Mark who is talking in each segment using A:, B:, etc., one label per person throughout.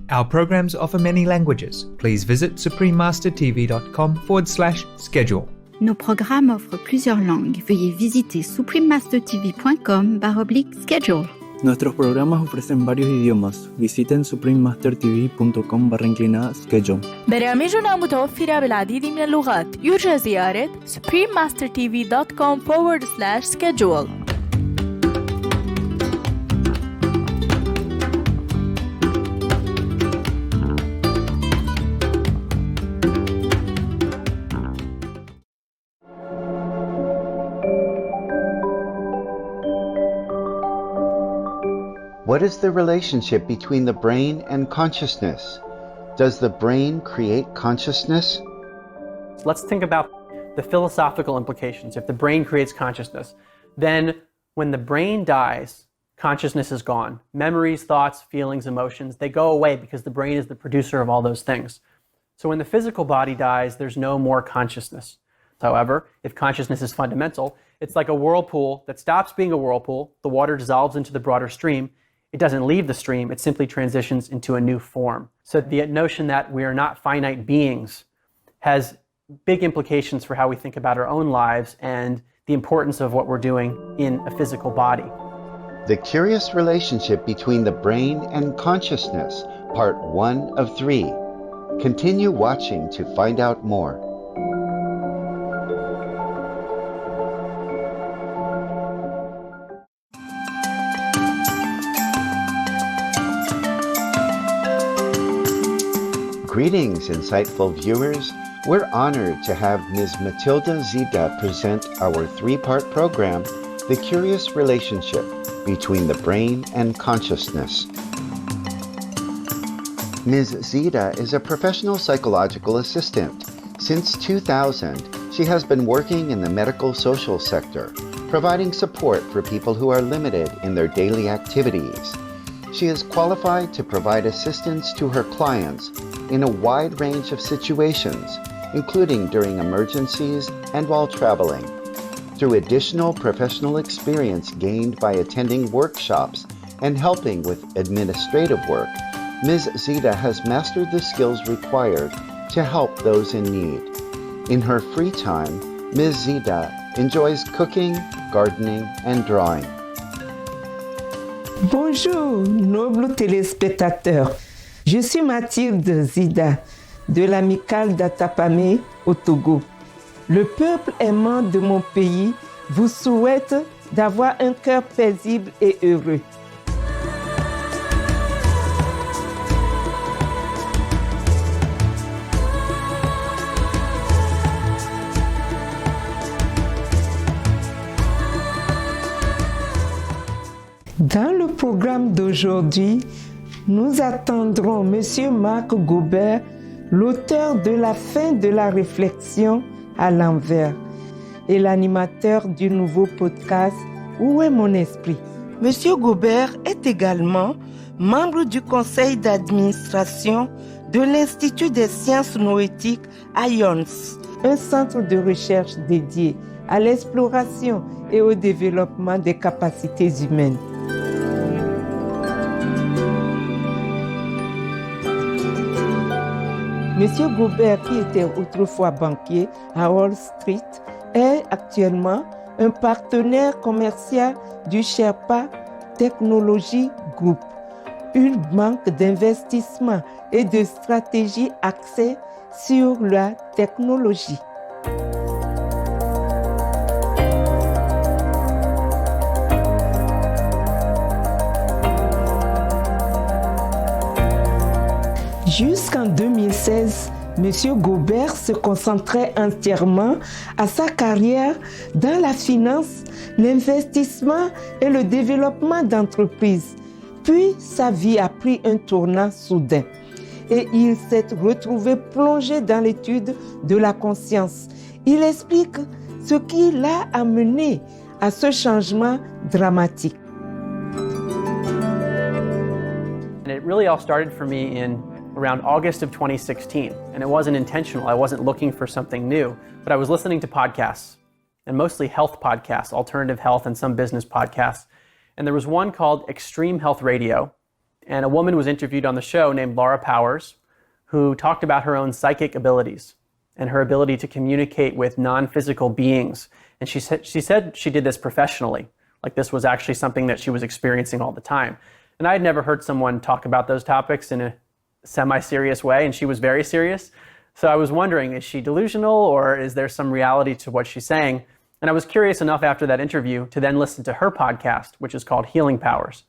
A: Our programs offer many languages. Please visit suprememastertv.com/schedule.
B: Nos programmes offrent plusieurs langues. Veuillez visiter suprememastertv.com/schedule.
C: Nuestros programas ofrecen varios idiomas. Visiten suprememastertv.com/schedule.
D: برامجنا متوفرة بالعديد من اللغات. يرجى زيارة suprememastertv.com/schedule.
E: What is the relationship between the brain and consciousness? Does the brain create consciousness?
F: Let's think about the philosophical implications. If the brain creates consciousness, then when the brain dies, consciousness is gone. Memories, thoughts, feelings, emotions, they go away because the brain is the producer of all those things. So when the physical body dies, there's no more consciousness. However, if consciousness is fundamental, it's like a whirlpool that stops being a whirlpool, the water dissolves into the broader stream. It doesn't leave the stream, it simply transitions into a new form. So the notion that we are not finite beings has big implications for how we think about our own lives and the importance of what we're doing in a physical body.
E: The Curious Relationship Between the Brain and Consciousness, Part 1 of 3. Continue watching to find out more. Greetings, insightful viewers. We're honored to have Ms. Matilda Zida present our three-part program, The Curious Relationship Between the Brain and Consciousness. Ms. Zida is a professional psychological assistant. Since 2000, she has been working in the medical social sector, providing support for people who are limited in their daily activities. She is qualified to provide assistance to her clients in a wide range of situations, including during emergencies and while traveling. Through additional professional experience gained by attending workshops and helping with administrative work, Ms. Zida has mastered the skills required to help those in need. In her free time, Ms. Zida enjoys cooking, gardening, and drawing.
G: Bonjour, nobles téléspectateurs. Je suis Mathilde Zida, de l'amicale d'Atapamé au Togo. Le peuple aimant de mon pays vous souhaite d'avoir un cœur paisible et heureux. Dans le programme d'aujourd'hui, nous attendrons M. Marc Gobert, l'auteur de La fin de la réflexion à l'envers et l'animateur du nouveau podcast Où est mon esprit? M. Gobert est également membre du conseil d'administration de l'Institut des sciences noétiques à IONS, un centre de recherche dédié à l'exploration et au développement des capacités humaines. Monsieur Gobert, qui était autrefois banquier à Wall Street, est actuellement un partenaire commercial du Sherpa Technology Group, une banque d'investissement et de stratégie axée sur la technologie. Jusqu'en 2016, M. Gobert se concentrait entièrement à sa carrière dans la finance, l'investissement et le développement d'entreprises. Puis, sa vie a pris un tournant soudain et il s'est retrouvé plongé dans l'étude de la conscience. Il explique ce qui l'a amené à ce changement dramatique.
F: And it really all started for me in around August of 2016. And it wasn't intentional. I wasn't looking for something new, but I was listening to podcasts, and mostly health podcasts, alternative health and some business podcasts. And there was one called Extreme Health Radio. And a woman was interviewed on the show named Laura Powers, who talked about her own psychic abilities and her ability to communicate with non-physical beings. And she said she did this professionally, like this was actually something that she was experiencing all the time. And I had never heard someone talk about those topics in a semi-serious way, and she was very serious. So I was wondering, is she delusional, or is there some reality to what she's saying? And I was curious enough after that interview to then listen to her podcast, which is called Healing Powers.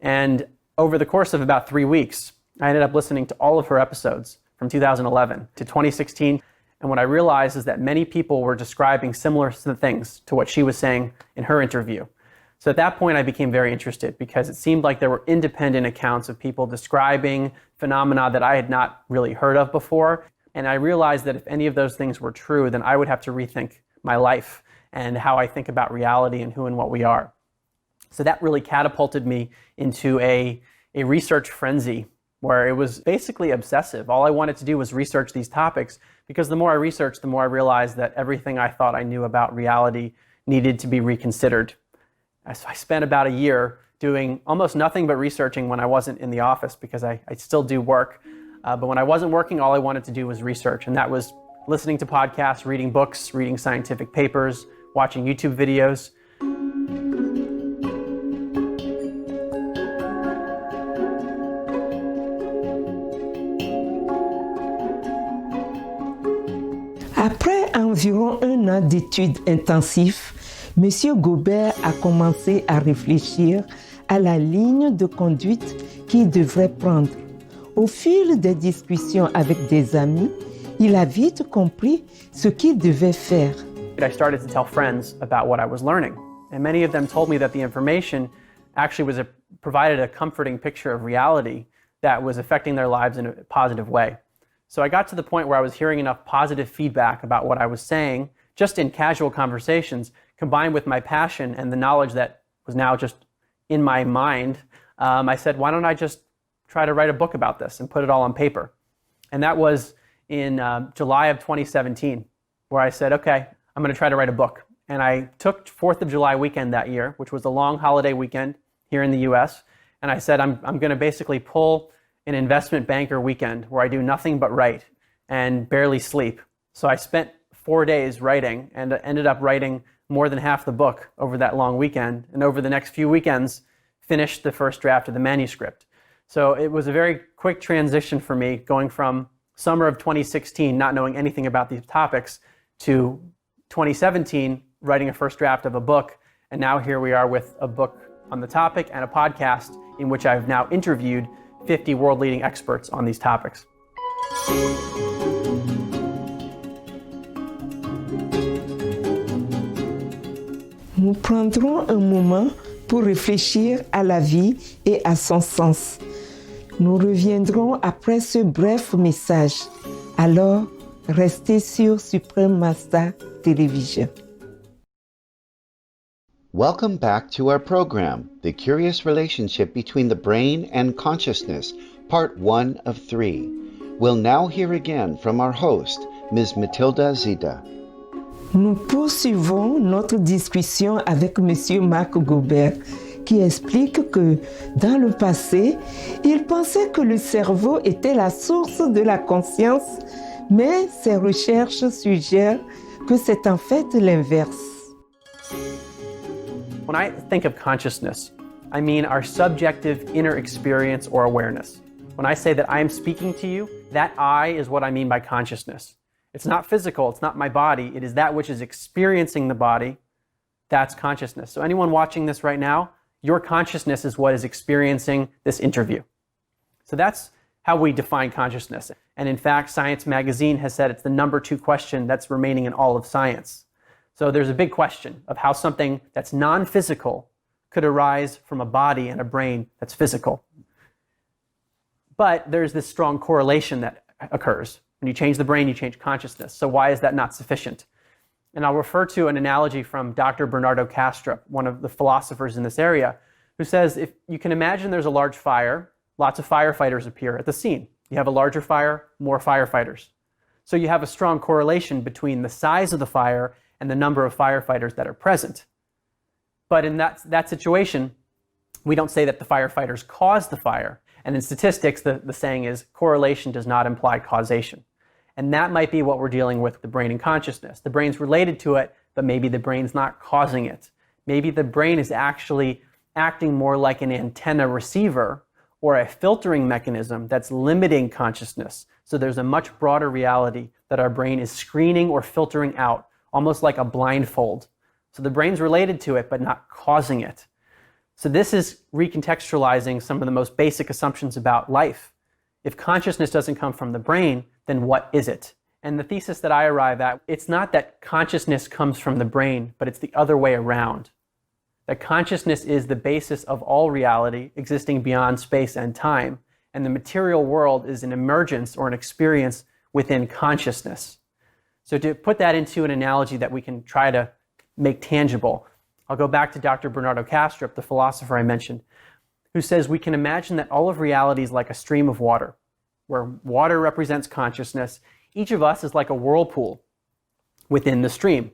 F: And over the course of about 3 weeks, I ended up listening to all of her episodes from 2011 to 2016. And what I realized is that many people were describing similar things to what she was saying in her interview. So at that point, I became very interested because it seemed like there were independent accounts of people describing phenomena that I had not really heard of before. And I realized that if any of those things were true, then I would have to rethink my life and how I think about reality and who and what we are. So that really catapulted me into a research frenzy where it was basically obsessive. All I wanted to do was research these topics because the more I researched, the more I realized that everything I thought I knew about reality needed to be reconsidered. So I spent about a year doing almost nothing but researching when I wasn't in the office because I still do work. But when I wasn't working, all I wanted to do was research. And that was listening to podcasts, reading books, reading scientific papers, watching YouTube videos.
G: Après environ 1 an d'études intensives, Monsieur Gobert a commencé à réfléchir à la ligne de conduite qu'il devrait prendre. Au fil des discussions avec des amis, il a vite compris ce qu'il devait faire.
F: I started to tell friends about what I was learning. And many of them told me that the information actually provided a comforting picture of reality that was affecting their lives in a positive way. So I got to the point where I was hearing enough positive feedback about what I was saying, just in casual conversations, combined with my passion and the knowledge that was now just in my mind. I said, why don't I just try to write a book about this and put it all on paper? And that was in July of 2017, where I said, okay, I'm going to try to write a book. And I took 4th of July weekend that year, which was a long holiday weekend here in the US. And I said, I'm going to basically pull an investment banker weekend where I do nothing but write and barely sleep. So I spent 4 days writing and ended up writing more than half the book over that long weekend. And over the next few weekends, finished the first draft of the manuscript. So it was a very quick transition for me going from summer of 2016, not knowing anything about these topics, to 2017, writing a first draft of a book. And now here we are with a book on the topic and a podcast in which I've now interviewed 50 world-leading experts on these topics.
G: Nous prendrons un moment pour réfléchir à la vie et à son sens. Nous reviendrons après ce bref message. Alors, restez sur Supreme Master Television.
E: Welcome back to our program, The Curious Relationship Between the Brain and Consciousness, Part 1 of 3. We'll now hear again from our host, Ms. Matilda Zida.
G: Nous poursuivons notre discussion avec Monsieur Marc Gobert, qui explique que dans le passé, il pensait que le cerveau était la source de la conscience, mais ses recherches suggèrent que c'est en fait l'inverse.
F: When I think of consciousness, I mean our subjective inner experience or awareness. When I say that I am speaking to you, that I is what I mean by consciousness. It's not physical, it's not my body, it is that which is experiencing the body, that's consciousness. So anyone watching this right now, your consciousness is what is experiencing this interview. So that's how we define consciousness. And in fact, Science Magazine has said it's the number 2 question that's remaining in all of science. So there's a big question of how something that's non-physical could arise from a body and a brain that's physical. But there's this strong correlation that occurs. When you change the brain, you change consciousness. So why is that not sufficient? And I'll refer to an analogy from Dr. Bernardo Kastrup, one of the philosophers in this area, who says if you can imagine there's a large fire, lots of firefighters appear at the scene. You have a larger fire, more firefighters. So you have a strong correlation between the size of the fire and the number of firefighters that are present. But in that situation, we don't say that the firefighters caused the fire. And in statistics, the saying is correlation does not imply causation. And that might be what we're dealing with the brain and consciousness. The brain's related to it, but maybe the brain's not causing it. Maybe the brain is actually acting more like an antenna receiver or a filtering mechanism that's limiting consciousness. So there's a much broader reality that our brain is screening or filtering out, almost like a blindfold. So the brain's related to it, but not causing it. So this is recontextualizing some of the most basic assumptions about life. If consciousness doesn't come from the brain, then what is it? And the thesis that I arrive at, it's not that consciousness comes from the brain, but it's the other way around. That consciousness is the basis of all reality existing beyond space and time, and the material world is an emergence or an experience within consciousness. So to put that into an analogy that we can try to make tangible, I'll go back to Dr. Bernardo Kastrup, the philosopher I mentioned, who says we can imagine that all of reality is like a stream of water, where water represents consciousness. Each of us is like a whirlpool within the stream.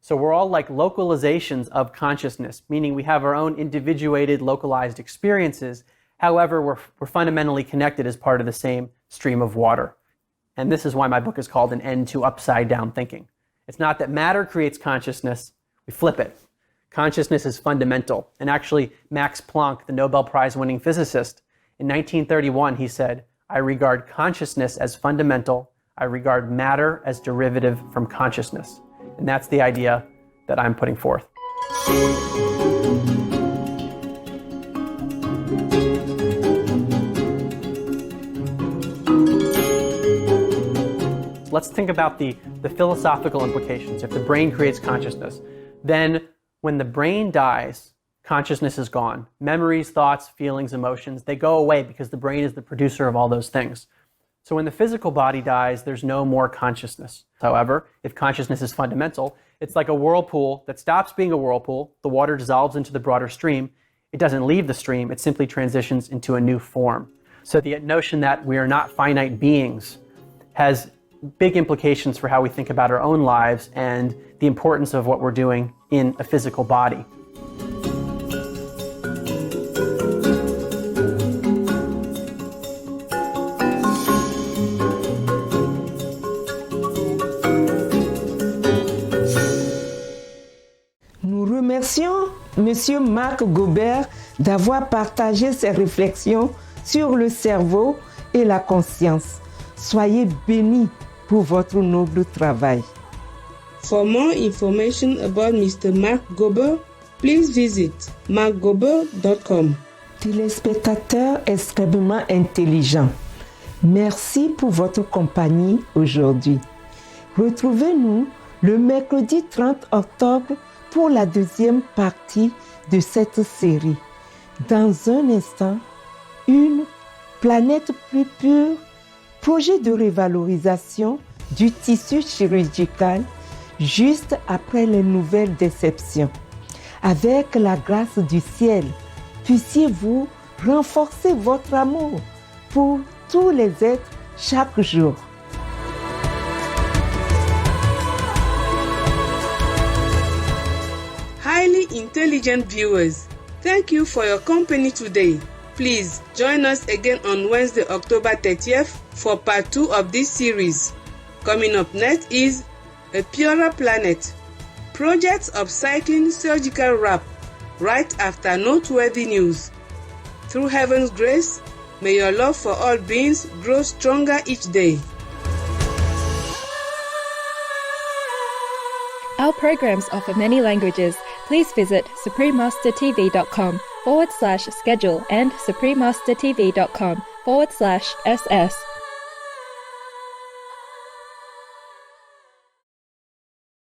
F: So we're all like localizations of consciousness, meaning we have our own individuated, localized experiences. However, we're fundamentally connected as part of the same stream of water. And this is why my book is called An End to Upside Down Thinking. It's not that matter creates consciousness, we flip it. Consciousness is fundamental. And actually, Max Planck, the Nobel Prize-winning physicist, in 1931, he said, "I regard consciousness as fundamental. I regard matter as derivative from consciousness." And that's the idea that I'm putting forth. Let's think about the philosophical implications. If the brain creates consciousness, then when the brain dies, consciousness is gone. Memories, thoughts, feelings, emotions, they go away because the brain is the producer of all those things. So when the physical body dies, there's no more consciousness. However, if consciousness is fundamental, it's like a whirlpool that stops being a whirlpool. The water dissolves into the broader stream. It doesn't leave the stream. It simply transitions into a new form. So the notion that we are not finite beings has big implications for how we think about our own lives and the importance of what we're doing in a physical body.
G: Nous remercions Monsieur Marc Gobert d'avoir partagé ses réflexions sur le cerveau et la conscience. Soyez bénis pour votre noble travail.
H: For more information about Mr. Marc Gobert, please visit marcgobert.com.
G: Téléspectateurs extrêmement intelligents, merci pour votre compagnie aujourd'hui. Retrouvez-nous le mercredi 30 octobre pour la deuxième partie de cette série. Dans un instant, une planète plus pure, projet de révalorisation du tissu chirurgical juste après les nouvelles déceptions. Avec la grâce du ciel, puissiez-vous renforcer votre amour pour tous les êtres chaque jour.
H: Highly intelligent viewers, thank you for your company today. Please join us again on Wednesday, October 30th for part 2 of this series. Coming up next is A Purer Planet. Projects upcycling surgical wrap right after noteworthy news. Through heaven's grace, may your love for all beings grow stronger each day.
I: Our programs offer many languages. Please visit suprememastertv.com/schedule and suprememastertv.com/ss.